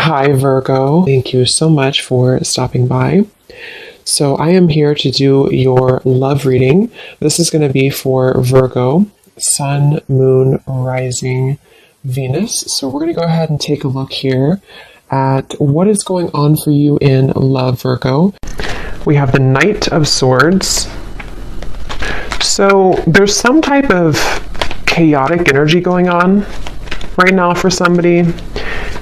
Hi, Virgo. Thank you so much for stopping by. So, I am here to do your love reading. This is going to be for Virgo, Sun, Moon, Rising, Venus. So, we're going to go ahead and take a look here at what is going on for you in love, Virgo. We have the Knight of Swords. So, there's some type of chaotic energy going on right now for somebody.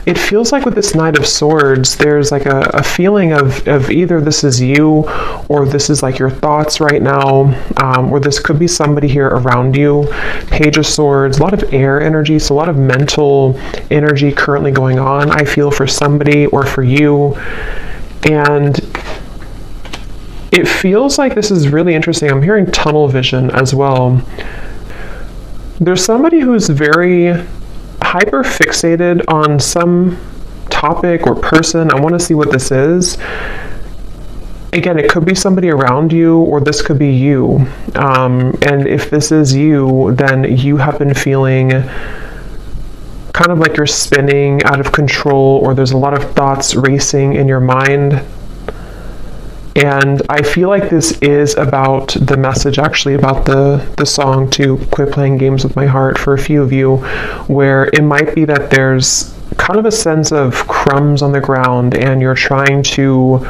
It feels like with this Knight of Swords, there's like a feeling of either this is you or this is like your thoughts right now, or this could be somebody here around you. Page of Swords, a lot of air energy, so a lot of mental energy currently going on, I feel, for somebody or for you. And it feels like this is really interesting. I'm hearing tunnel vision as well. There's somebody who's very hyper fixated on some topic or person. I want to see what this is. Again, it could be somebody around you, or this could be you. And if this is you, then you have been feeling kind of like you're spinning out of control, or there's a lot of thoughts racing in your mind. And I feel like this is about the message, actually, about the song to Quit Playing Games with My Heart for a few of you, where it might be that there's kind of a sense of crumbs on the ground and you're trying to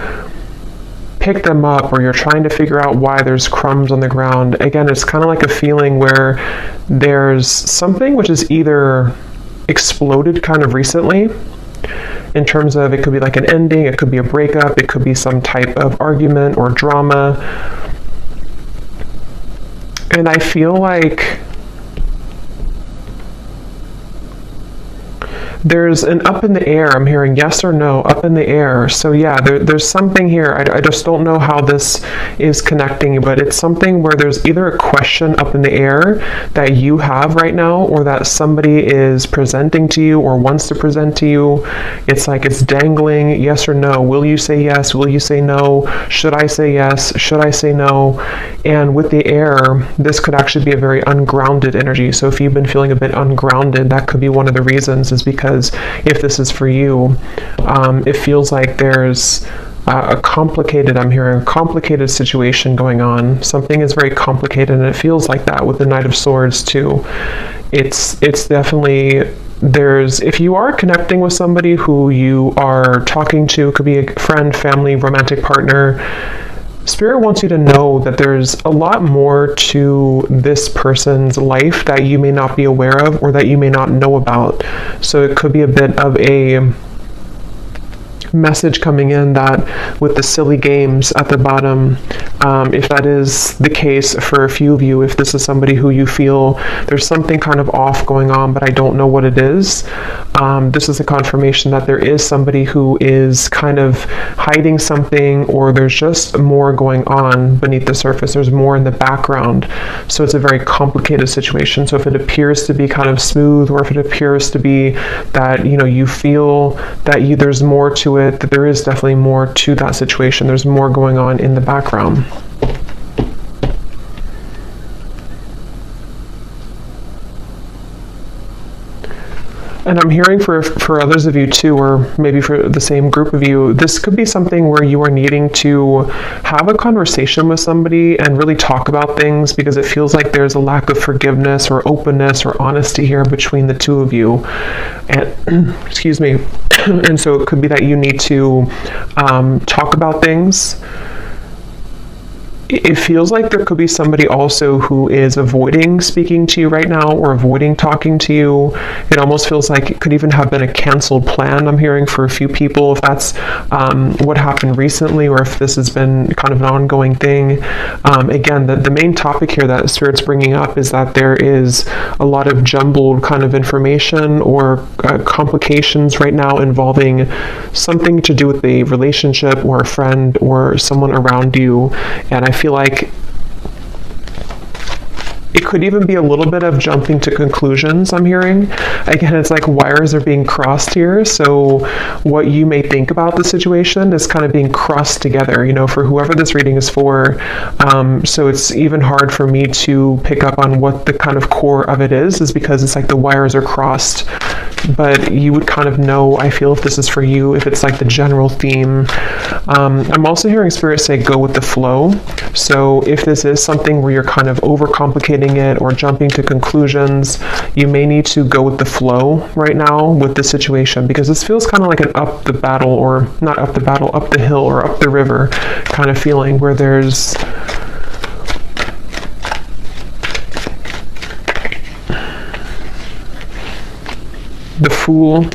pick them up, or you're trying to figure out why there's crumbs on the ground. Again, it's kind of like a feeling where there's something which is either exploded kind of recently, in terms of it could be like an ending, it could be a breakup, it could be some type of argument or drama. And I feel like there's an up in the air. I'm hearing yes or no, up in the air. So yeah, there's something here. I just don't know how this is connecting, but it's something where there's either a question up in the air that you have right now, or that somebody is presenting to you or wants to present to you. It's like it's dangling, yes or no. Will you say yes? Will you say no? Should I say yes? Should I say no? And with the air, this could actually be a very ungrounded energy. So if you've been feeling a bit ungrounded, that could be one of the reasons, is because if this is for you, it feels like there's I'm hearing a complicated situation going on. Something is very complicated, and it feels like that with the Knight of Swords too. It's definitely, if you are connecting with somebody who you are talking to, could be a friend, family, romantic partner, Spirit wants you to know that there's a lot more to this person's life that you may not be aware of, or that you may not know about. So it could be a bit of a message coming in that with the silly games at the bottom, if that is the case for a few of you, if this is somebody who you feel there's something kind of off going on, but I don't know what it is, this is a confirmation that there is somebody who is kind of hiding something, or there's just more going on beneath the surface. There's more in the background. So it's a very complicated situation. So if it appears to be kind of smooth, or if it appears to be that, you feel that there's more to it, that there is definitely more to that situation. There's more going on in the background. And I'm hearing for others of you too, or maybe for the same group of you, this could be something where you are needing to have a conversation with somebody and really talk about things, because it feels like there's a lack of forgiveness or openness or honesty here between the two of you. And excuse me. And so it could be that you need to talk about things. It feels like there could be somebody also who is avoiding speaking to you right now, or avoiding talking to you. It almost feels like it could even have been a canceled plan, I'm hearing, for a few people, if that's what happened recently, or if this has been kind of an ongoing thing. Again, the main topic here that Spirit's bringing up is that there is a lot of jumbled kind of information, or complications right now involving something to do with a relationship, or a friend, or someone around you. And I feel like it could even be a little bit of jumping to conclusions, I'm hearing. Again, it's like wires are being crossed here. So what you may think about the situation is kind of being crossed together, for whoever this reading is for. So it's even hard for me to pick up on what the kind of core of it is because it's like the wires are crossed but you would kind of know, I feel, if this is for you, if it's like the general theme. I'm also hearing Spirit say go with the flow. So if this is something where you're kind of overcomplicating it or jumping to conclusions, you may need to go with the flow right now with the situation, because this feels kind of like an up the battle, or not up the battle, up the hill or up the river kind of feeling, where there's the Fool.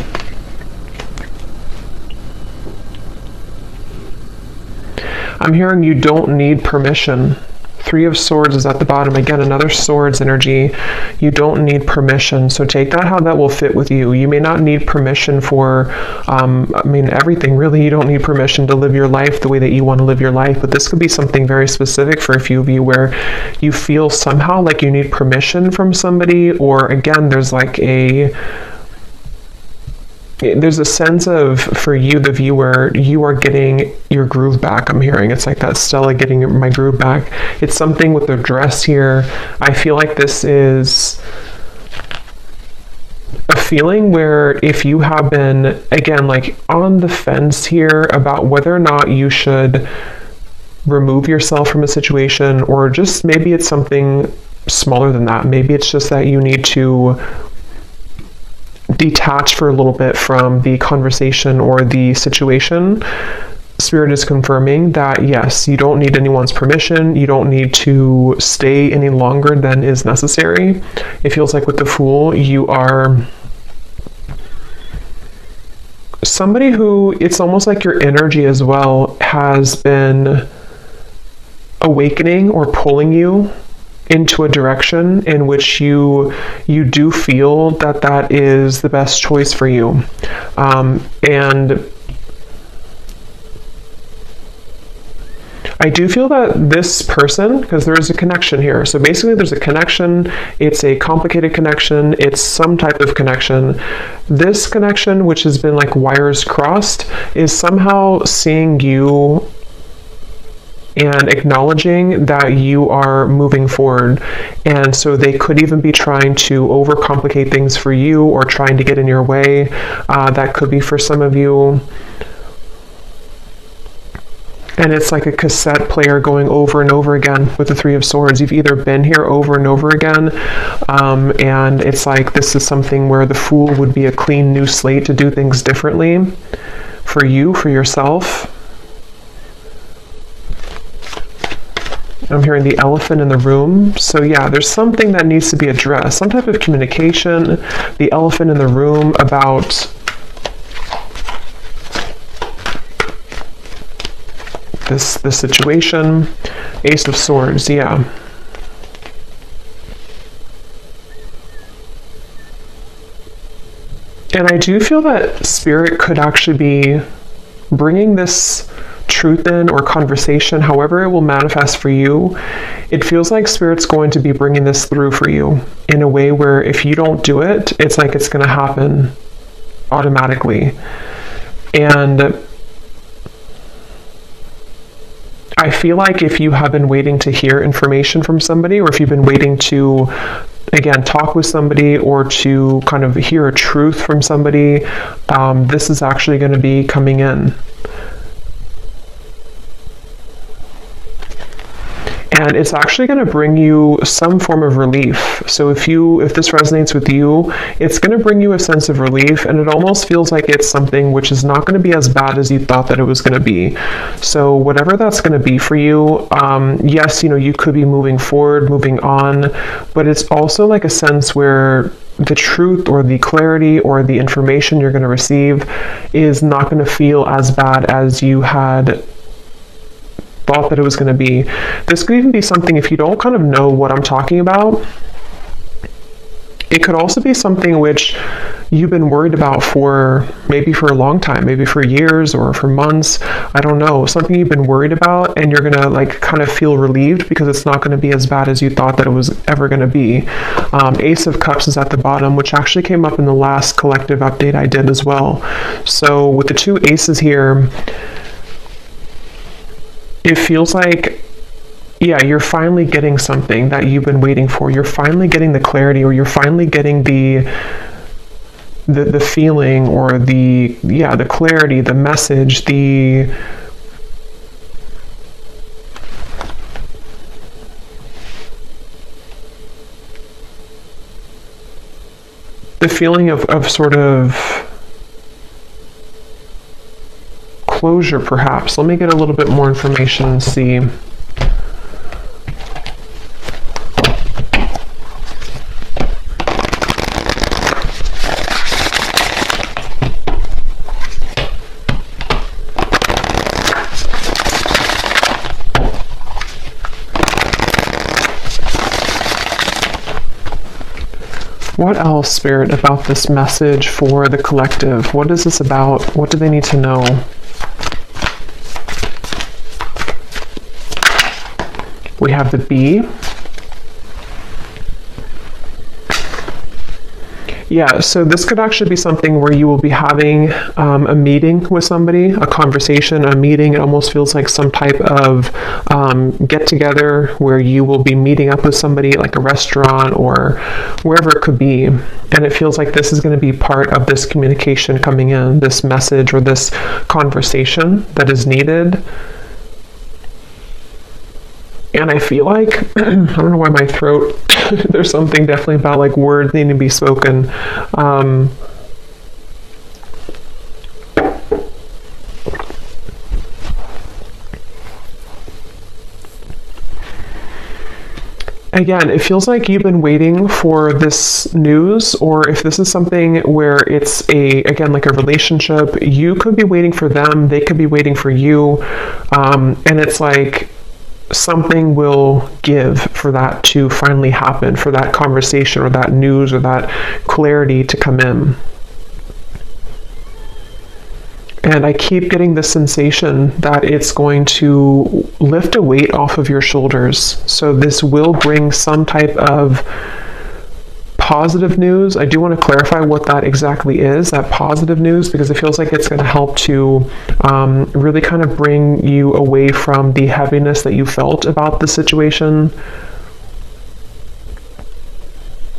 I'm hearing you don't need permission. Three of Swords is at the bottom. Again, another Swords energy. You don't need permission. So take that how that will fit with you. You may not need permission for, everything really. You don't need permission to live your life the way that you want to live your life. But this could be something very specific for a few of you, where you feel somehow like you need permission from somebody, or again, there's a sense of, for you, the viewer, you are getting your groove back. I'm hearing it's like that Stella getting my groove back. It's something with the dress here. I feel like this is a feeling where if you have been, again, like on the fence here about whether or not you should remove yourself from a situation, or just maybe it's something smaller than that. Maybe it's just that you need to detach for a little bit from the conversation or the situation. Spirit is confirming that yes, you don't need anyone's permission. You don't need to stay any longer than is necessary. It feels like with the Fool, you are somebody who, it's almost like your energy as well has been awakening or pulling you into a direction in which you do feel that that is the best choice for you. And I do feel that this person, because there is a connection here. So basically there's a connection. It's a complicated connection. It's some type of connection. This connection, which has been like wires crossed, is somehow seeing you and acknowledging that you are moving forward. And so they could even be trying to overcomplicate things for you, or trying to get in your way. That could be for some of you. And it's like a cassette player going over and over again with the Three of Swords. You've either been here over and over again, and it's like this is something where the Fool would be a clean new slate to do things differently for you, for yourself. I'm hearing the elephant in the room. So yeah, there's something that needs to be addressed, some type of communication. The elephant in the room about this situation. Ace of Swords, yeah. And I do feel that Spirit could actually be bringing this truth in, or conversation, however it will manifest for you. It feels like Spirit's going to be bringing this through for you in a way where if you don't do it, it's like it's going to happen automatically. And I feel like if you have been waiting to hear information from somebody, or if you've been waiting to, again, talk with somebody, or to kind of hear a truth from somebody, this is actually going to be coming in. And it's actually going to bring you some form of relief. So if this resonates with you, it's going to bring you a sense of relief, and it almost feels like it's something which is not going to be as bad as you thought that it was going to be. So whatever that's going to be for you, yes, you could be moving forward, moving on, but it's also like a sense where the truth, or the clarity, or the information you're going to receive is not going to feel as bad as you had thought that it was going to be. This could even be something, if you don't kind of know what I'm talking about, it could also be something which you've been worried about for maybe for a long time, maybe for years or for months. I don't know, something you've been worried about, and you're gonna like kind of feel relieved because it's not going to be as bad as you thought that it was ever going to be. Ace of Cups is at the bottom, which actually came up in the last collective update I did as well. So with the two aces here, it feels like, yeah, you're finally getting something that you've been waiting for. You're finally getting the clarity, or you're finally getting the the feeling, or the clarity, the message, the feeling of sort of closure, perhaps. Let me get a little bit more information and see. What else, Spirit, about this message for the collective? What is this about? What do they need to know? We have the Bee. Yeah, so this could actually be something where you will be having a meeting with somebody, a conversation, a meeting. It almost feels like some type of get-together where you will be meeting up with somebody, like a restaurant or wherever it could be. And it feels like this is going to be part of this communication coming in, this message or this conversation that is needed. And I feel like, I don't know why my throat, there's something definitely about like words needing to be spoken. Again, it feels like you've been waiting for this news, or if this is something where it's again, like a relationship, you could be waiting for them, they could be waiting for you. And it's like, something will give for that to finally happen, for that conversation or that news or that clarity to come in. And I keep getting the sensation that it's going to lift a weight off of your shoulders. So this will bring some type of positive news. I do want to clarify what that exactly is, that positive news, because it feels like it's going to help to really kind of bring you away from the heaviness that you felt about the situation.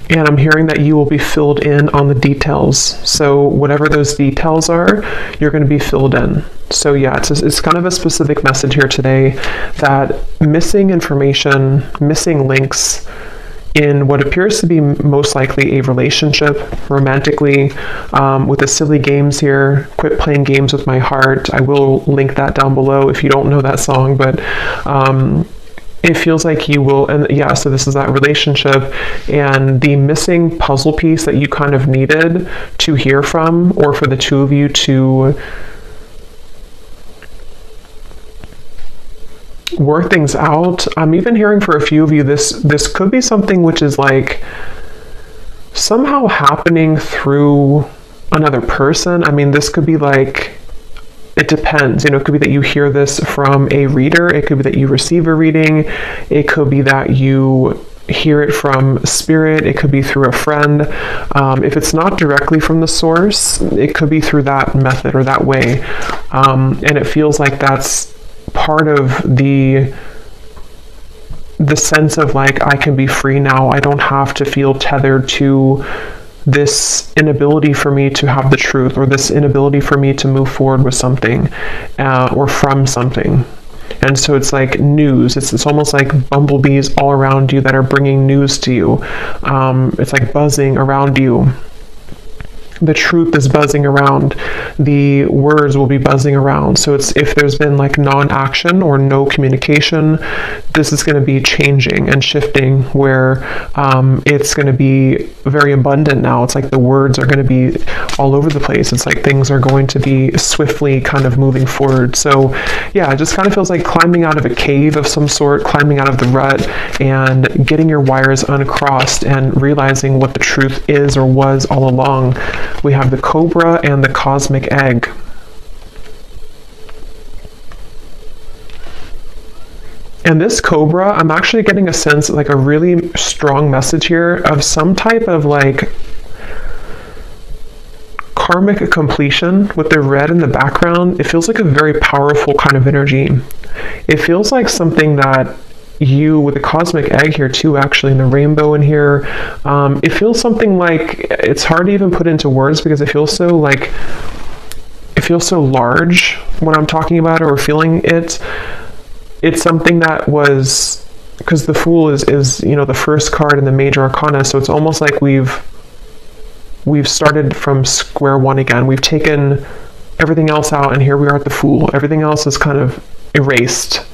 And I'm hearing that you will be filled in on the details. So whatever those details are, you're going to be filled in. So yeah, it's kind of a specific message here today that missing information, missing links, in what appears to be most likely a relationship, romantically, with the silly games here. Quit playing games with my heart. I will link that down below if you don't know that song, but it feels like you will, and yeah, so this is that relationship and the missing puzzle piece that you kind of needed to hear from, or for the two of you to work things out. I'm even hearing for a few of you, this could be something which is like somehow happening through another person. I mean, this could be like, it depends, it could be that you hear this from a reader, it could be that you receive a reading, it could be that you hear it from spirit, it could be through a friend. If it's not directly from the source, it could be through that method or that way. And it feels like that's part of the sense of like, I can be free now. I don't have to feel tethered to this inability for me to have the truth, or this inability for me to move forward with something, or from something. And so it's like news. It's almost like bumblebees all around you that are bringing news to you. It's like buzzing around you. The truth is buzzing around. The words will be buzzing around. So it's, if there's been like non-action or no communication, this is going to be changing and shifting, where it's going to be very abundant now. It's like the words are going to be all over the place. It's like things are going to be swiftly kind of moving forward. So yeah, it just kind of feels like climbing out of a cave of some sort, climbing out of the rut and getting your wires uncrossed and realizing what the truth is or was all along. We have the Cobra and the Cosmic Egg. And this Cobra, I'm actually getting a sense, like a really strong message here of some type of like karmic completion with the red in the background. It feels like a very powerful kind of energy. It feels like something that you with the cosmic egg here too, actually, and the rainbow in here. It feels something like, it's hard to even put into words because it feels so like, it feels so large when I'm talking about it or feeling it. It's something that was, because the Fool is you know, the first card in the major arcana, so it's almost like we've started from square one again. We've taken everything else out, and here we are at the Fool. Everything else is kind of erased.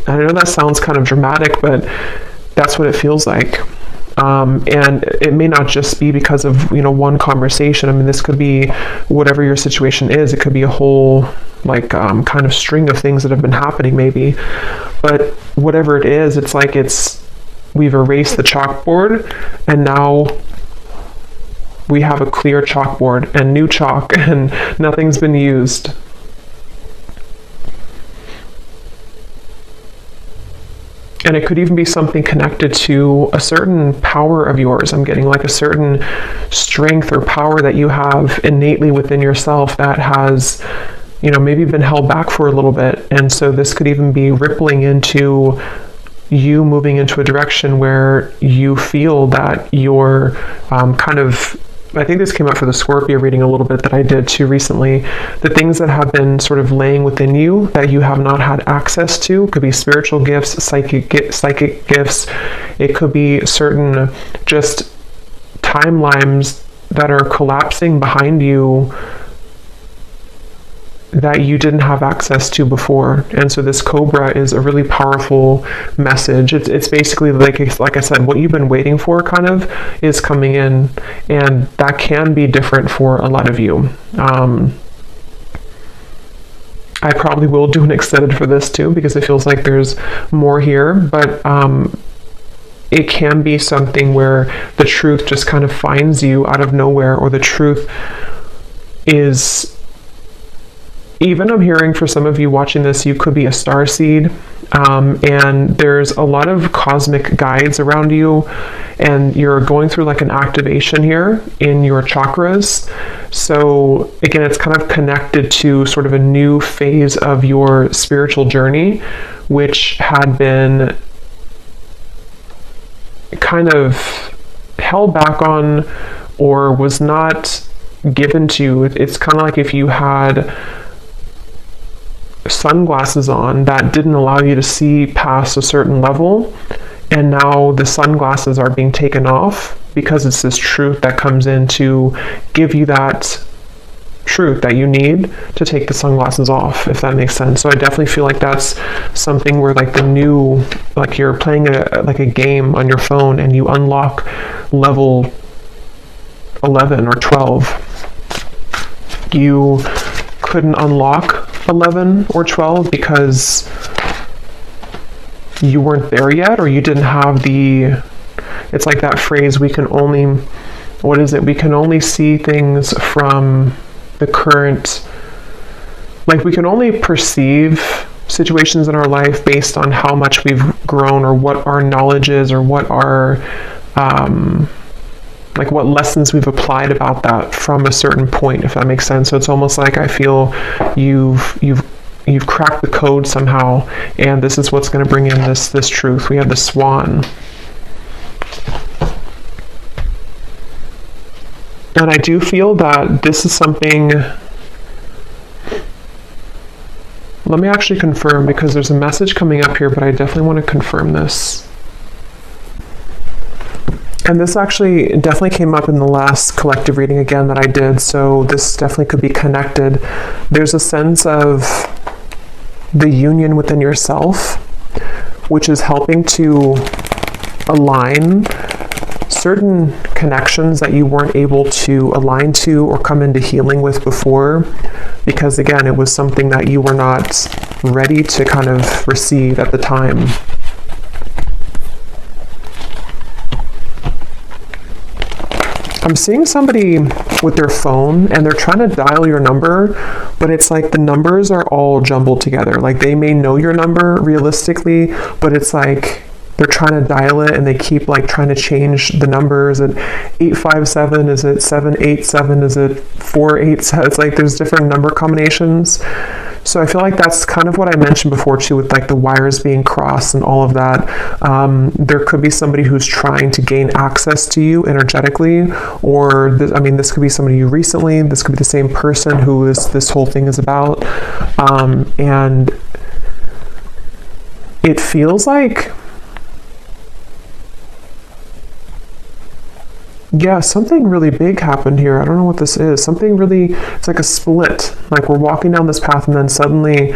I know that sounds kind of dramatic, but that's what it feels like. And it may not just be because of, you know, one conversation. I mean, this could be whatever your situation is. It could be a whole, like, kind of string of things that have been happening, maybe. But whatever it is, it's like we've erased the chalkboard, and now we have a clear chalkboard and new chalk, and nothing's been used. And it could even be something connected to a certain power of yours. I'm getting like a certain strength or power that you have innately within yourself that has, you know, maybe been held back for a little bit. And so this could even be rippling into you moving into a direction where you feel that you're kind of, I think this came up for the Scorpio reading a little bit that I did too recently. The things that have been sort of laying within you that you have not had access to, could be spiritual gifts, psychic gifts. It could be certain just timelines that are collapsing behind you that you didn't have access to before. And so this Cobra is a really powerful message. It's basically like I said, what you've been waiting for kind of is coming in, and that can be different for a lot of you. I probably will do an extended for this too, because it feels like there's more here, but it can be something where the truth just kind of finds you out of nowhere, or the truth is, even I'm hearing for some of you watching this, you could be a starseed, and there's a lot of cosmic guides around you, and you're going through like an activation here in your chakras. So again, it's kind of connected to sort of a new phase of your spiritual journey, which had been kind of held back on or was not given to you. It's kind of like if you had sunglasses on that didn't allow you to see past a certain level, and now the sunglasses are being taken off because it's this truth that comes in to give you that truth that you need to take the sunglasses off, if that makes sense. So I definitely feel like that's something where like the new, like you're playing a game on your phone and you unlock level 11 or 12. You couldn't unlock 11 or 12 because you weren't there yet, or you didn't have the, it's like that phrase, we can only, what is it? We can only see things from the current, like we can only perceive situations in our life based on how much we've grown, or what our knowledge is, or what our, like what lessons we've applied about that from a certain point, if that makes sense. So it's almost like I feel you've cracked the code somehow, and this is what's going to bring in this truth. We have the Swan. And I do feel that this is something, let me actually confirm, because there's a message coming up here, but I definitely want to confirm this. And this actually definitely came up in the last collective reading again that I did, so this definitely could be connected. There's a sense of the union within yourself, which is helping to align certain connections that you weren't able to align to or come into healing with before, because again, it was something that you were not ready to kind of receive at the time. I'm seeing somebody with their phone and they're trying to dial your number, but it's like the numbers are all jumbled together. Like they may know your number realistically, but it's like they're trying to dial it and they keep like trying to change the numbers. Is it 857? Is it 787? Is it 487? It's like there's different number combinations. So I feel like that's kind of what I mentioned before too, with like the wires being crossed and all of that. There could be somebody who's trying to gain access to you energetically, or this could be somebody you recently, this could be the same person who this whole thing is about. And it feels like, yeah, something really big happened here. I don't know what this is. Something really, it's like a split. Like we're walking down this path and then suddenly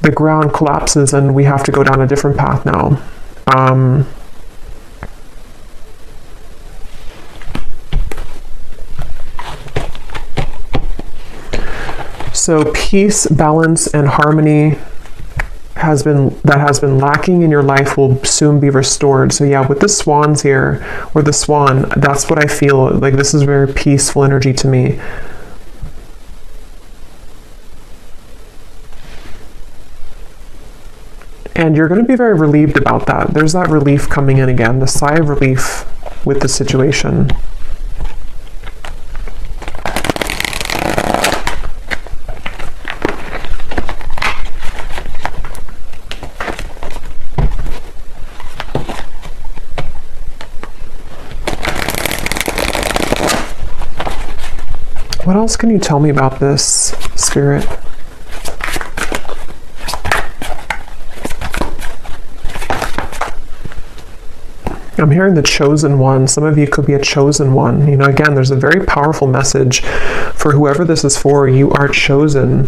the ground collapses and we have to go down a different path now. So peace, balance, and harmony has been lacking in your life will soon be restored. So yeah, with the swans here, or the swan, that's what I feel like. This is very peaceful energy to me. And you're going to be very relieved about that. There's that relief coming in again, the sigh of relief with the situation. What else can you tell me about this, Spirit? I'm hearing the chosen one. Some of you could be a chosen one. You know, again, there's a very powerful message for whoever this is for. You are chosen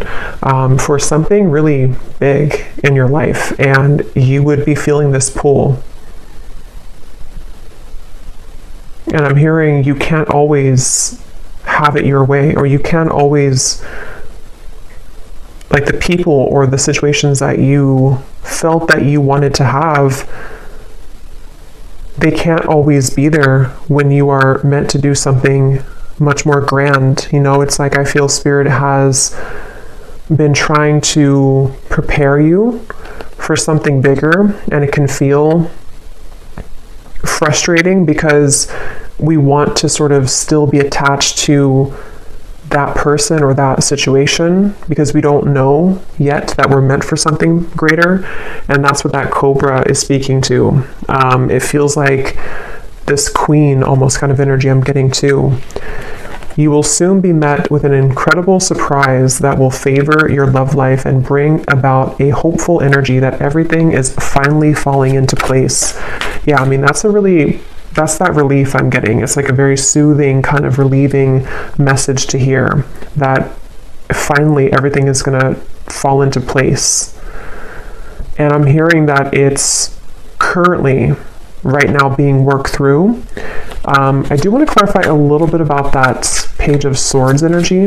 for something really big in your life, and you would be feeling this pull. And I'm hearing you can't always have it your way, or you can't always, like the people or the situations that you felt that you wanted to have, they can't always be there when you are meant to do something much more grand. You know, it's like I feel Spirit has been trying to prepare you for something bigger, and it can feel frustrating because we want to sort of still be attached to that person or that situation because we don't know yet that we're meant for something greater. And that's what that cobra is speaking to. It feels like this queen almost kind of energy I'm getting too. You will soon be met with an incredible surprise that will favor your love life and bring about a hopeful energy that everything is finally falling into place. Yeah, I mean, that's that relief I'm getting. It's like a very soothing, kind of relieving message to hear that finally everything is going to fall into place. And I'm hearing that it's currently right now being worked through. I do want to clarify a little bit about that Page of Swords energy.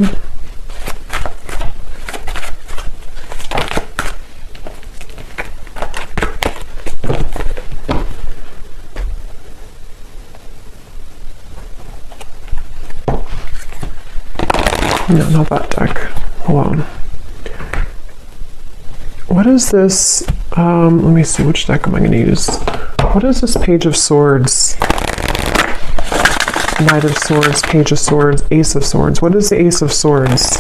No, not that deck. Hold on. What is this? Let me see, which deck am I going to use? What is this Page of Swords? Knight of Swords, Page of Swords, Ace of Swords. What is the Ace of Swords?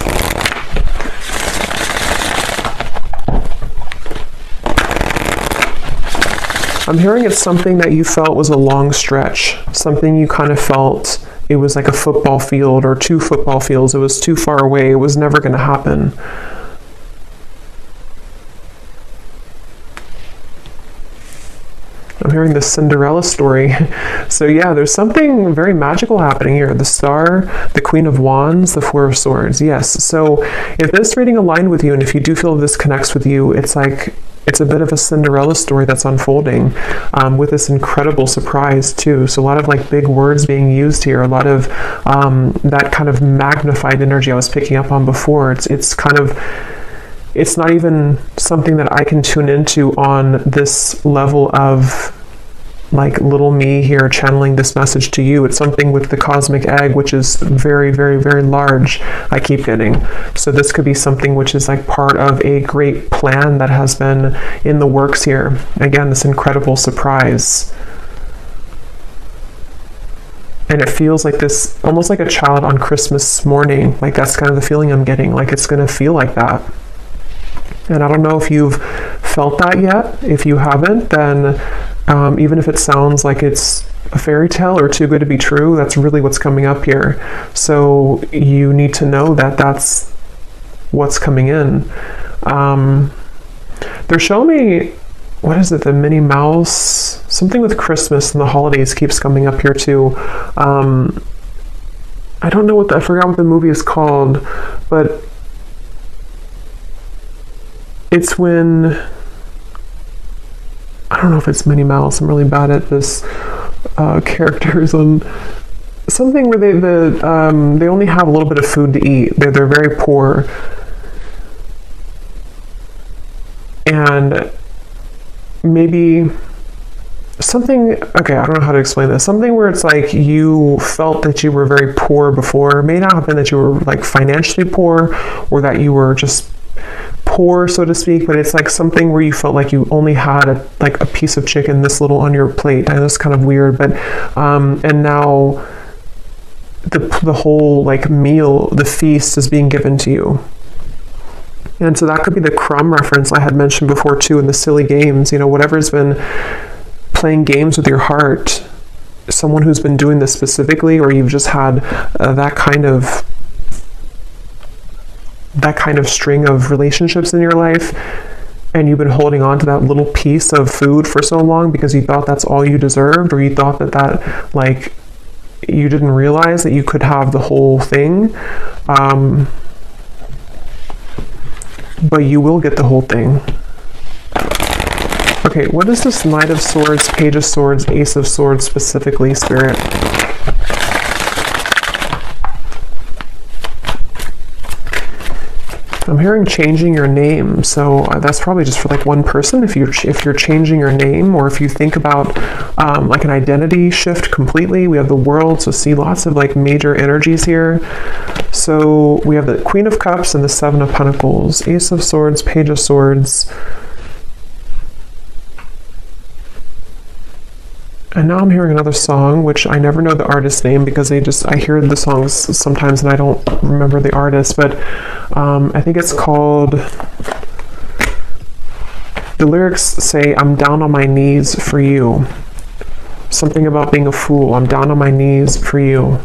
I'm hearing it's something that you felt was a long stretch. Something you kind of felt it was like a football field or two football fields. It was too far away. It was never going to happen. I'm hearing the Cinderella story. So yeah, there's something very magical happening here. The Star, the Queen of Wands, the Four of Swords. Yes. So if this reading aligned with you, and if you do feel this connects with you, it's like, it's a bit of a Cinderella story that's unfolding with this incredible surprise too. So a lot of like big words being used here, a lot of that kind of magnified energy I was picking up on before. It's kind of, it's not even something that I can tune into on this level of like little me here channeling this message to you. It's something with the cosmic egg, which is very, very, very large, I keep getting. So this could be something which is like part of a great plan that has been in the works here. Again, this incredible surprise. And it feels like this, almost like a child on Christmas morning. Like that's kind of the feeling I'm getting. Like it's going to feel like that. And I don't know if you've felt that yet. If you haven't, then even if it sounds like it's a fairy tale or too good to be true, that's really what's coming up here. So you need to know that that's what's coming in. They're showing me, what is it, the Minnie Mouse, something with Christmas and the holidays keeps coming up here too. I don't know I forgot what the movie is called, but it's when, I don't know if it's Minnie Mouse, I'm really bad at this, characters, on something where they only have a little bit of food to eat. They're very poor. And maybe something, okay, I don't know how to explain this. Something where it's like you felt that you were very poor before. It may not have been that you were like financially poor or that you were just poor, so to speak, but it's like something where you felt like you only had a piece of chicken this little on your plate. I know it's kind of weird, but and now the whole like meal, the feast is being given to you. And so that could be the crumb reference I had mentioned before too, in the silly games, whatever's been playing games with your heart, someone who's been doing this specifically, or you've just had that kind of string of relationships in your life, and you've been holding on to that little piece of food for so long because you thought that's all you deserved, or you thought that like you didn't realize that you could have the whole thing. But you will get the whole thing. Okay, what is this Knight of Swords, Page of Swords, Ace of Swords specifically, Spirit? I'm hearing changing your name, so that's probably just for like one person. If you're changing your name, or if you think about like an identity shift completely. We have the World, so see lots of like major energies here. So we have the Queen of Cups and the Seven of Pentacles, Ace of Swords, Page of Swords. And now I'm hearing another song, which I never know the artist's name because I hear the songs sometimes and I don't remember the artist, but I think it's called, the lyrics say, "I'm down on my knees for you." Something about being a fool. I'm down on my knees for you.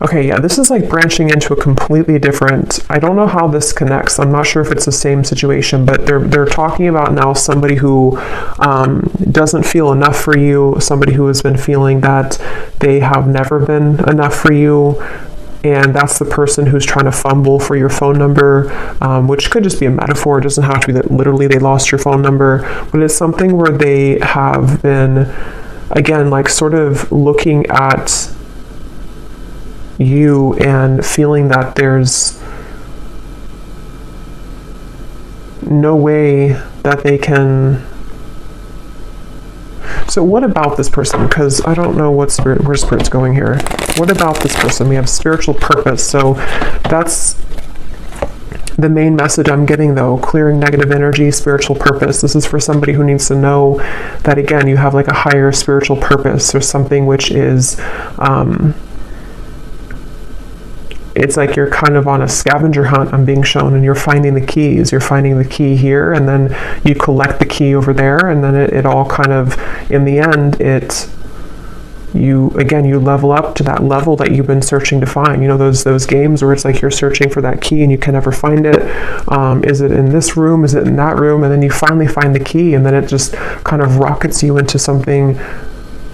Okay, yeah, this is like branching into a completely different, I don't know how this connects. I'm not sure if it's the same situation, but they're talking about now somebody who doesn't feel enough for you, somebody who has been feeling that they have never been enough for you, and that's the person who's trying to fumble for your phone number, which could just be a metaphor. It doesn't have to be that literally they lost your phone number, but it's something where they have been, again, like sort of looking at you and feeling that there's no way that they can. So what about this person? Because I don't know where Spirit's going here. What about this person? We have spiritual purpose. So that's the main message I'm getting, though. Clearing negative energy, spiritual purpose. This is for somebody who needs to know that, again, you have like a higher spiritual purpose, or something which is it's like you're kind of on a scavenger hunt, I'm being shown, and you're finding the keys. You're finding the key here, and then you collect the key over there, and then it all kind of, in the end, you level up to that level that you've been searching to find. You know, those games where it's like you're searching for that key and you can never find it. Is it in this room? Is it in that room? And then you finally find the key, and then it just kind of rockets you into something,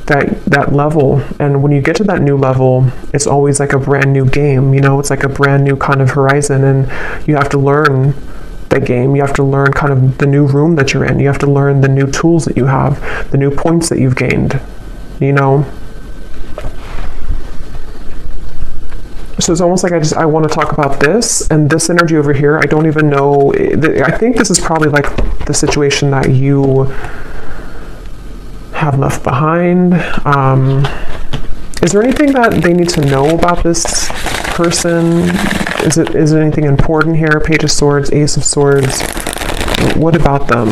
that level. And when you get to that new level, it's always like a brand new game, it's like a brand new kind of horizon, and you have to learn the game. You have to learn kind of the new room that you're in. You have to learn the new tools that you have, the new points that you've gained, So it's almost like I want to talk about this, and this energy over here, I don't even know. I think this is probably like the situation that you have left behind. Is there anything that they need to know about this person? Is it anything important here? Page of Swords, Ace of Swords. What about them?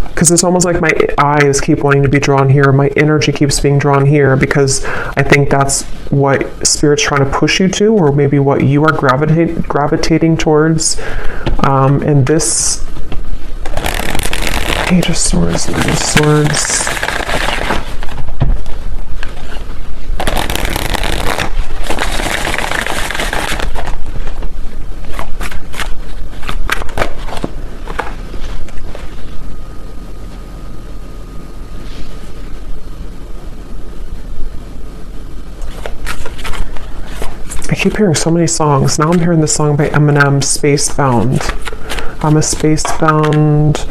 Because it's almost like my eyes keep wanting to be drawn here. My energy keeps being drawn here because I think that's what Spirit's trying to push you to, or maybe what you are gravitating towards. And this Page of Swords, Page of Swords. I keep hearing so many songs. Now I'm hearing the song by Eminem, Spacebound. I'm a spacebound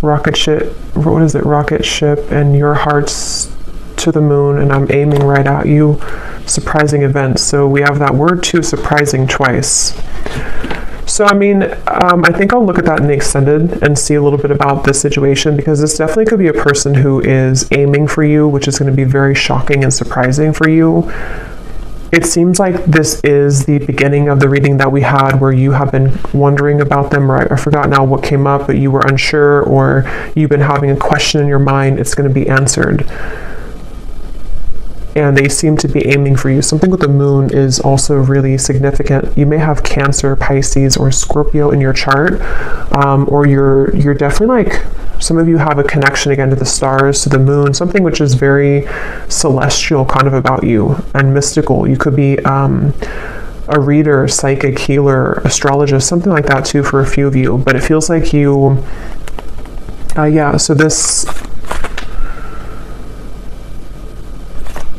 rocket ship. What is it? Rocket ship, and your heart's to the moon, and I'm aiming right at you. Surprising events. So we have that word too, surprising, twice. So, I mean, I think I'll look at that in the extended and see a little bit about this situation, because this definitely could be a person who is aiming for you, which is going to be very shocking and surprising for you. It seems like this is the beginning of the reading that we had where you have been wondering about them, or I forgot now what came up, but you were unsure, or you've been having a question in your mind. It's going to be answered. And they seem to be aiming for you. Something with the moon is also really significant. You may have Cancer, Pisces, or Scorpio in your chart, or you're definitely like, some of you have a connection again to the stars, to the moon, something which is very celestial kind of about you and mystical. You could be a reader, psychic, healer, astrologist, something like that too for a few of you. But it feels like you, so this,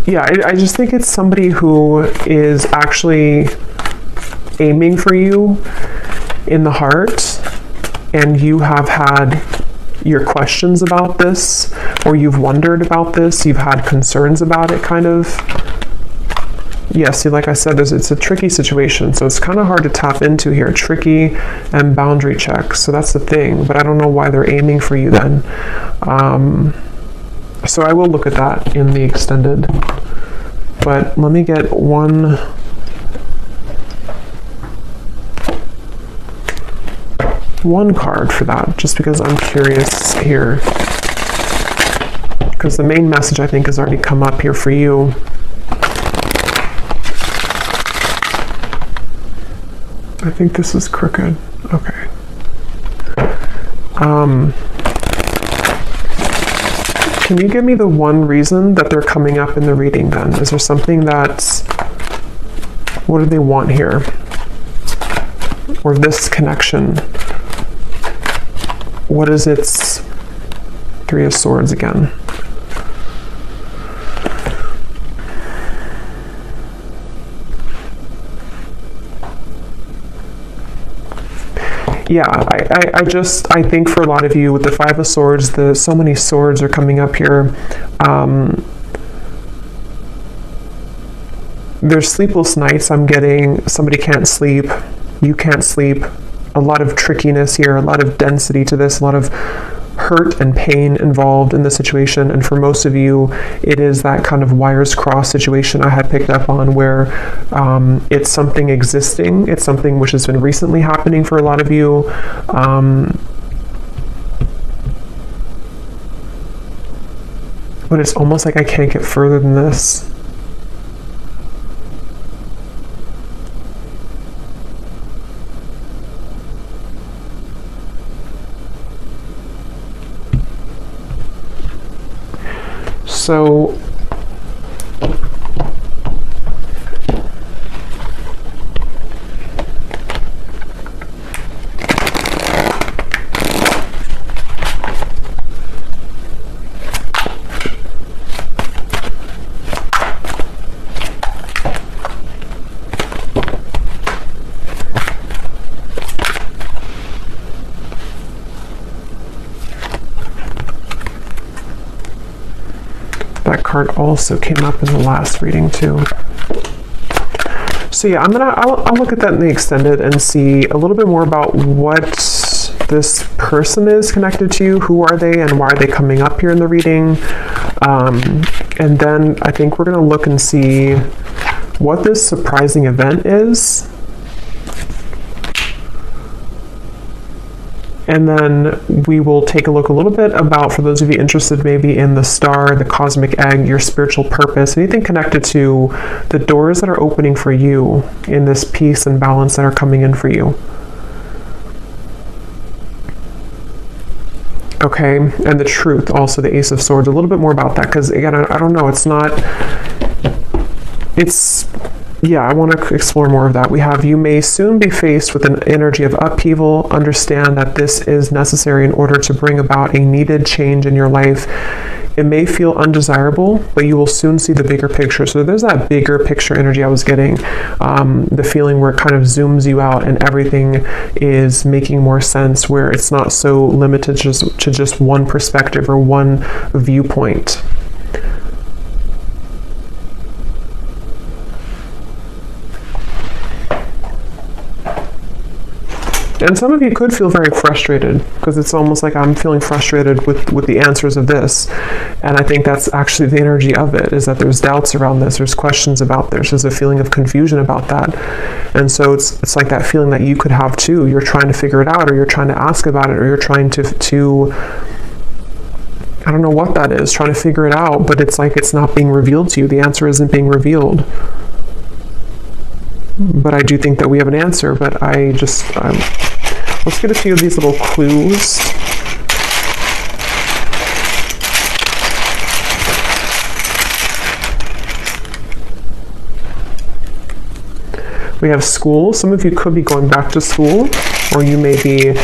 I just think it's somebody who is actually aiming for you in the heart, and you have had your questions about this, or you've wondered about this, you've had concerns about it, kind of. Yeah, see, like I said, it's a tricky situation, so it's kind of hard to tap into here. Tricky and boundary checks, so that's the thing, but I don't know why they're aiming for you then. So I will look at that in the extended, but let me get one card for that, just because I'm curious here, because the main message I think has already come up here for you. I think this is crooked. Okay. Can you give me the one reason that they're coming up in the reading then? Is there something that's, what do they want here? Or this connection? What is its Three of Swords again? Yeah, I think for a lot of you with the Five of Swords, so many swords are coming up here. There's sleepless nights. I'm getting somebody can't sleep, you can't sleep. A lot of trickiness here, a lot of density to this, a lot of hurt and pain involved in the situation. And for most of you, it is that kind of wires crossed situation I had picked up on, where it's something existing, it's something which has been recently happening for a lot of you. But it's almost like I can't get further than this. So that card also came up in the last reading too. So yeah, I'll look at that in the extended and see a little bit more about what this person is connected to. Who are they and why are they coming up here in the reading? And then I think we're going to look and see what this surprising event is. And then we will take a look a little bit about, for those of you interested maybe in the star, the cosmic egg, your spiritual purpose, anything connected to the doors that are opening for you in this peace and balance that are coming in for you. Okay, and the truth, also the Ace of Swords, a little bit more about that, because again, I don't know, I want to explore more of that. We have, you may soon be faced with an energy of upheaval. Understand that this is necessary in order to bring about a needed change in your life. It may feel undesirable, but you will soon see the bigger picture. So there's that bigger picture energy I was getting, the feeling where it kind of zooms you out and everything is making more sense, where it's not so limited to just one perspective or one viewpoint. And some of you could feel very frustrated, because it's almost like I'm feeling frustrated with the answers of this. And I think that's actually the energy of it, is that there's doubts around this, there's questions about this, there's a feeling of confusion about that. And so it's like that feeling that you could have too. You're trying to figure it out, or you're trying to ask about it, or you're trying to I don't know what that is, trying to figure it out, but it's like it's not being revealed to you. The answer isn't being revealed. But I do think that we have an answer, but let's get a few of these little clues. We have school. Some of you could be going back to school, or you may be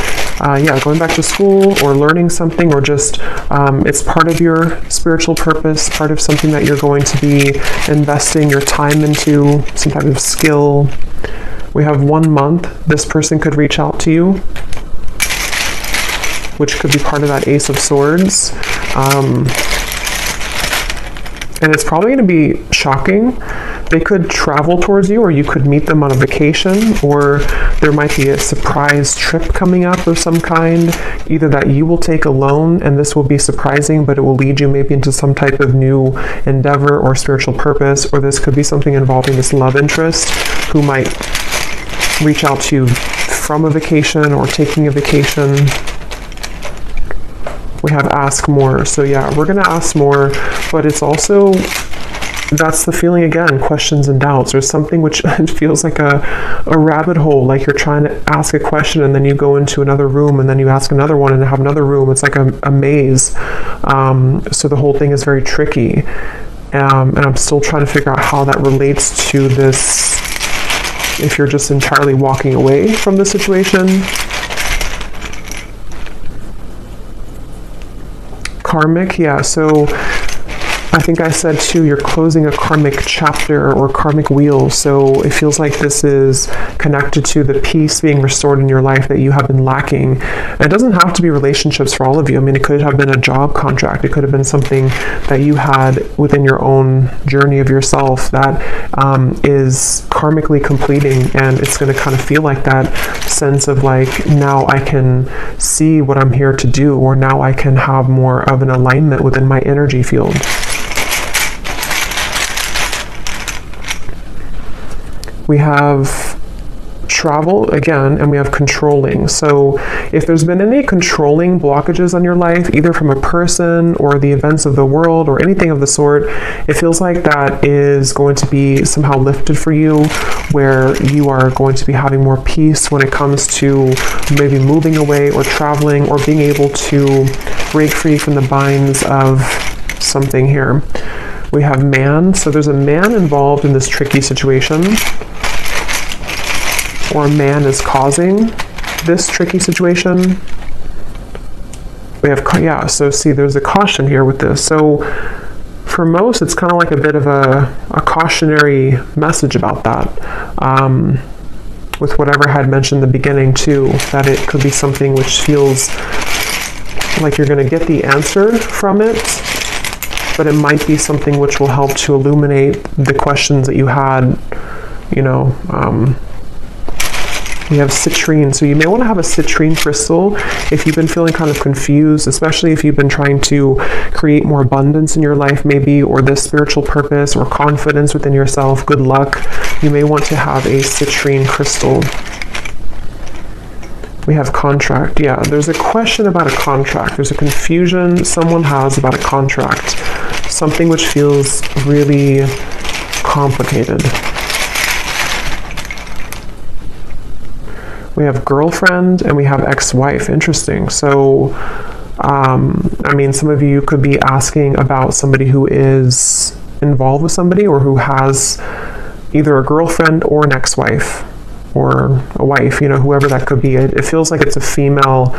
going back to school or learning something, or just it's part of your spiritual purpose, part of something that you're going to be investing your time into, some type of skill. We have 1 month. This person could reach out to you, which could be part of that Ace of Swords. And it's probably going to be shocking. They could travel towards you, or you could meet them on a vacation, or there might be a surprise trip coming up of some kind, either that you will take alone, and this will be surprising, but it will lead you maybe into some type of new endeavor or spiritual purpose, or this could be something involving this love interest who might reach out to you from a vacation or taking a vacation. We have ask more. So yeah, we're going to ask more, but it's also, that's the feeling again, questions and doubts. There's something which feels like a rabbit hole, like you're trying to ask a question and then you go into another room and then you ask another one and have another room. It's like a maze. So the whole thing is very tricky. And I'm still trying to figure out how that relates to this, if you're just entirely walking away from the situation. Karmic, yeah, so I think I said too, you're closing a karmic chapter or karmic wheel. So it feels like this is connected to the peace being restored in your life that you have been lacking. And it doesn't have to be relationships for all of you. I mean, it could have been a job contract. It could have been something that you had within your own journey of yourself that is karmically completing. And it's going to kind of feel like that sense of like, now I can see what I'm here to do, or now I can have more of an alignment within my energy field. We have travel again, and we have controlling. So if there's been any controlling blockages on your life, either from a person or the events of the world or anything of the sort, it feels like that is going to be somehow lifted for you, where you are going to be having more peace when it comes to maybe moving away or traveling, or being able to break free from the binds of something here. We have man. So there's a man involved in this tricky situation, or a man is causing this tricky situation. We have, yeah, so see, there's a caution here with this. So for most, it's kind of like a bit of a cautionary message about that. With whatever I had mentioned in the beginning too, that it could be something which feels like you're going to get the answer from it, but it might be something which will help to illuminate the questions that you had, We have citrine. So you may want to have a citrine crystal if you've been feeling kind of confused, especially if you've been trying to create more abundance in your life maybe, or this spiritual purpose or confidence within yourself, good luck. You may want to have a citrine crystal. We have contract. Yeah, there's a question about a contract. There's a confusion someone has about a contract. Something which feels really complicated. We have girlfriend and we have ex-wife. Interesting. So, I mean, some of you could be asking about somebody who is involved with somebody or who has either a girlfriend or an ex-wife or a wife, you know, whoever that could be. It feels like it's a female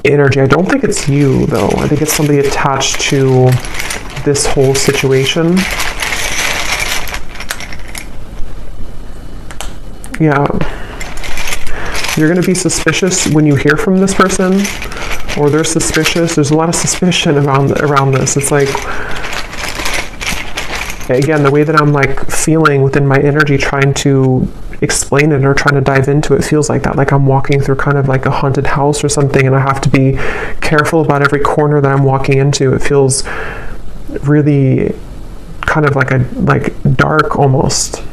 energy. I don't think it's you, though. I think it's somebody attached to this whole situation. Yeah. You're going to be suspicious when you hear from this person, or they're suspicious. There's a lot of suspicion around this. It's like, again, the way that I'm like feeling within my energy, trying to explain it or trying to dive into it, feels like that. Like I'm walking through kind of like a haunted house or something, and I have to be careful about every corner that I'm walking into. It feels really kind of like dark almost.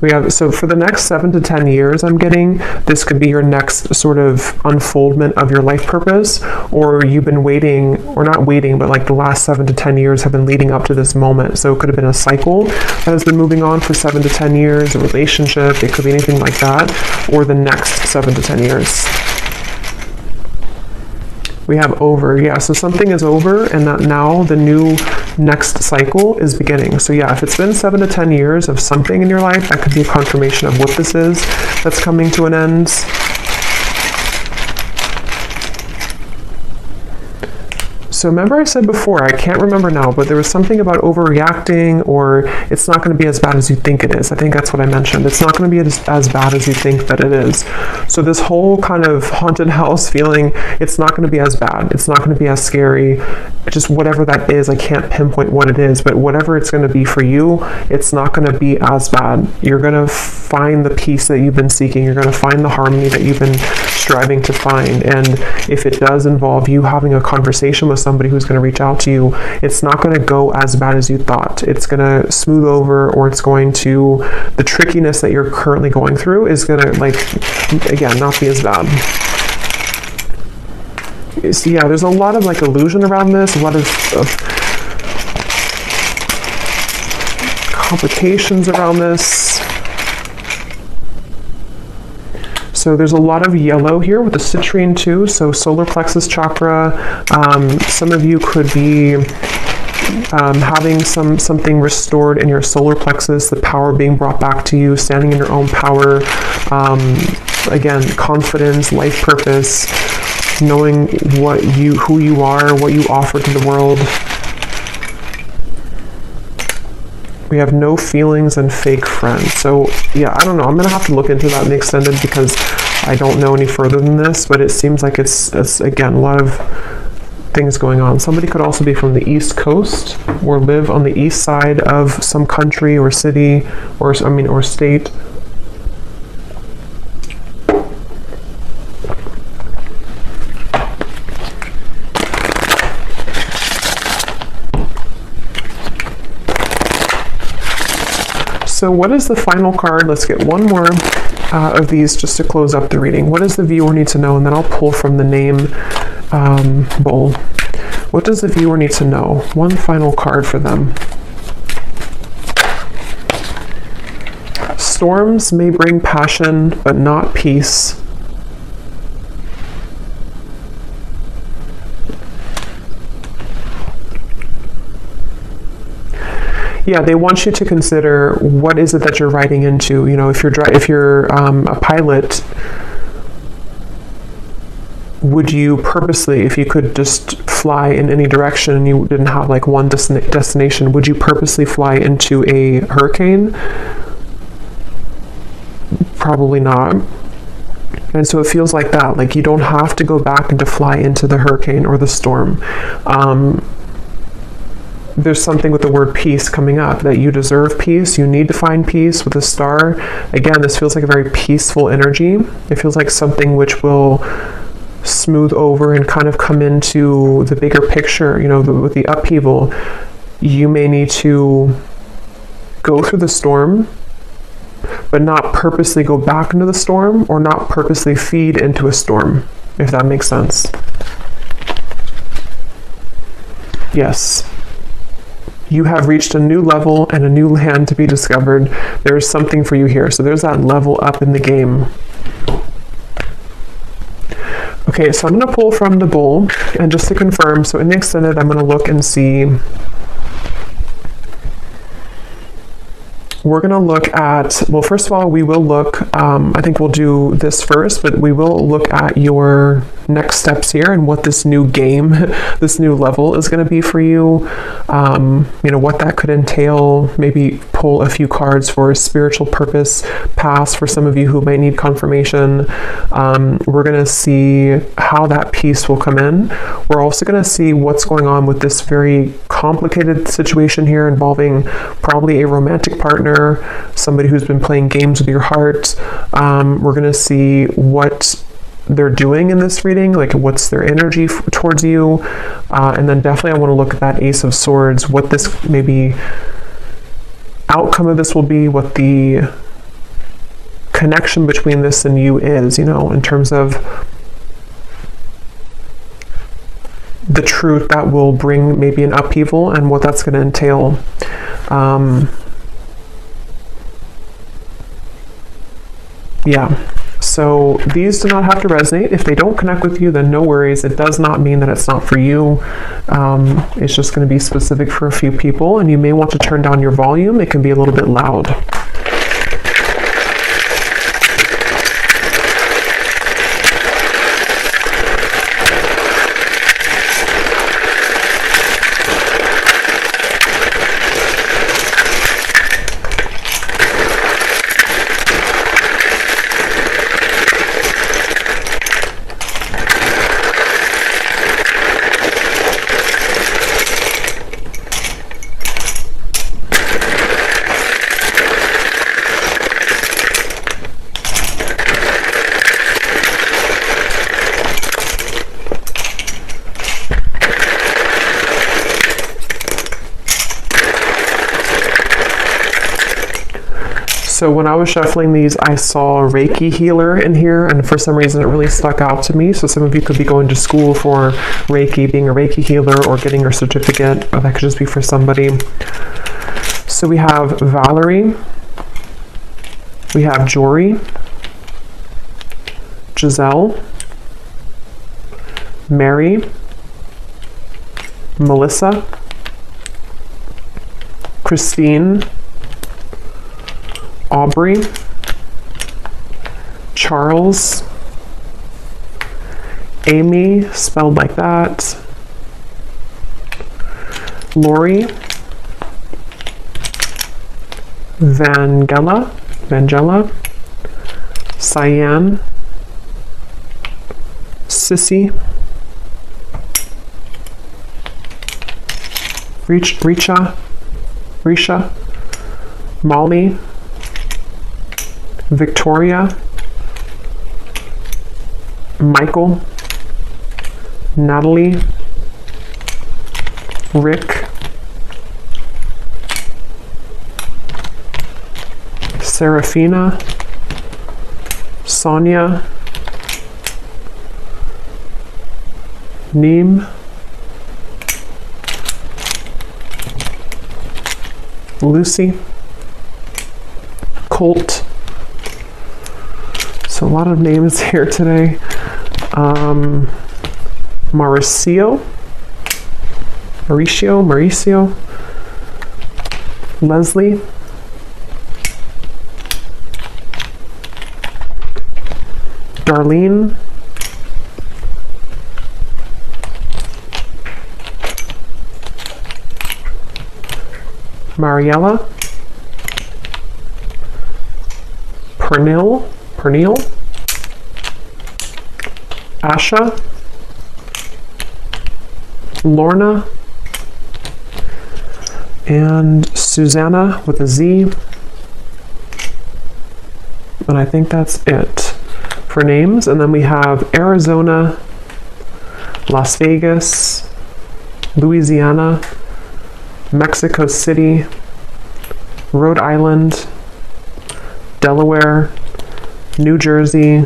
We have, so for the next 7 to 10 years, I'm getting, this could be your next sort of unfoldment of your life purpose, or you've been waiting, or not waiting, but like the last 7 to 10 years have been leading up to this moment. So it could have been a cycle that has been moving on for 7 to 10 years, a relationship, it could be anything like that, or the next 7 to 10 years. We have over. Yeah, so something is over, and that now the new next cycle is beginning. So yeah, if it's been 7 to 10 years of something in your life, that could be a confirmation of what this is that's coming to an end. So remember I said before, I can't remember now, but there was something about overreacting, or it's not going to be as bad as you think it is. I think that's what I mentioned. It's not going to be as bad as you think that it is. So this whole kind of haunted house feeling, it's not going to be as bad. It's not going to be as scary. Just whatever that is, I can't pinpoint what it is, but whatever it's going to be for you, it's not going to be as bad. You're going to find the peace that you've been seeking. You're going to find the harmony that you've been striving to find. And if it does involve you having a conversation with somebody who's going to reach out to you, it's not going to go as bad as you thought. It's going to smooth over, or it's going to, the trickiness that you're currently going through is going to, like, again, not be as bad. So yeah, there's a lot of like illusion around this, a lot of complications around this. So there's a lot of yellow here with the citrine too. So solar plexus chakra. Some of you could be having something restored in your solar plexus, the power being brought back to you, standing in your own power. Again, confidence, life purpose, knowing who you are, what you offer to the world. We have no feelings and fake friends. So yeah, I don't know. I'm going to have to look into that in the extended, because I don't know any further than this, but it seems like it's again, a lot of things going on. Somebody could also be from the East Coast, or live on the east side of some country or city, or state. So what is the final card? Let's get one more of these just to close up the reading. What does the viewer need to know? And then I'll pull from the name bowl. What does the viewer need to know? One final card for them. Storms may bring passion, but not peace. Yeah, they want you to consider what is it that you're riding into. You know, if you're a pilot, would you purposely, if you could just fly in any direction and you didn't have like one destination, would you purposely fly into a hurricane? Probably not. And so it feels like that. Like you don't have to go back and to fly into the hurricane or the storm. there's something with the word peace coming up, that you deserve peace. You need to find peace with the star. Again, this feels like a very peaceful energy. It feels like something which will smooth over and kind of come into the bigger picture, you know, with the upheaval. You may need to go through the storm, but not purposely go back into the storm, or not purposely feed into a storm, if that makes sense. Yes. You have reached a new level and a new land to be discovered. There is something for you here. So there's that level up in the game. Okay, so I'm going to pull from the bowl, and just to confirm, so in the extended, I'm going to look and see. We're going to look at, well, first of all, we will look, I think we'll do this first, but we will look at your next steps here and what this new game, this new level is going to be for you. You know, what that could entail. Maybe pull a few cards for spiritual purpose pass for some of you who might need confirmation. We're going to see how that peace will come in. We're also going to see what's going on with this very complicated situation here involving probably a romantic partner, somebody who's been playing games with your heart. We're going to see what they're doing in this reading, like what's their energy towards you, and then definitely I want to look at that Ace of Swords, what this maybe outcome of this will be, what the connection between this and you is, you know, in terms of the truth that will bring maybe an upheaval and what that's going to entail. Yeah. So these do not have to resonate. If they don't connect with you, then no worries. It does not mean that it's not for you. It's just going to be specific for a few people, and you may want to turn down your volume. It can be a little bit loud. So when I was shuffling these, I saw a Reiki healer in here, and for some reason it really stuck out to me. So some of you could be going to school for Reiki, being a Reiki healer, or getting your certificate, or that could just be for somebody. So we have Valerie, we have Jory, Giselle, Mary, Melissa, Christine, Aubrey, Charles, Amy, spelled like that, Lori, Vangela, Cyan, Sissy, Risha, Molly, Victoria, Michael, Natalie, Rick, Serafina, Sonia, Neem, Lucy, Colt. So a lot of names here today. Mauricio, Leslie, Darlene, Mariella, Pernil, Asha, Lorna, and Susanna with a Z. And I think that's it for names. And then we have Arizona, Las Vegas, Louisiana, Mexico City, Rhode Island, Delaware, New Jersey,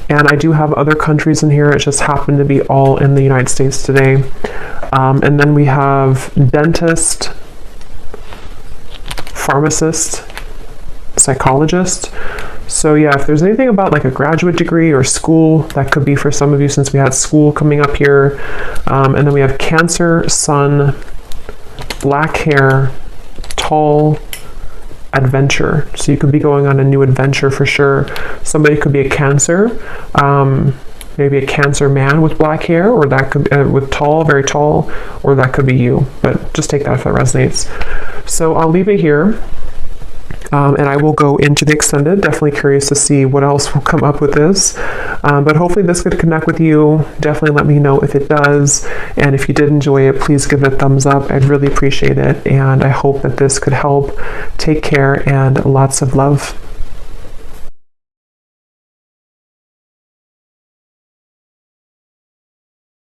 and I do have other countries in here. It just happened to be all in the United States today. And then we have dentist, pharmacist, psychologist. So yeah, if there's anything about like a graduate degree or school, that could be for some of you since we had school coming up here. And then we have Cancer, Sun, black hair, tall, adventure. So you could be going on a new adventure for sure. Somebody could be a Cancer, maybe a Cancer man with black hair, or that could with tall, very tall, or that could be you. But just take that if that resonates. So I'll leave it here. And I will go into the extended. Definitely curious to see what else will come up with this. But hopefully this could connect with you. Definitely let me know if it does. And if you did enjoy it, please give it a thumbs up. I'd really appreciate it. And I hope that this could help. Take care and lots of love.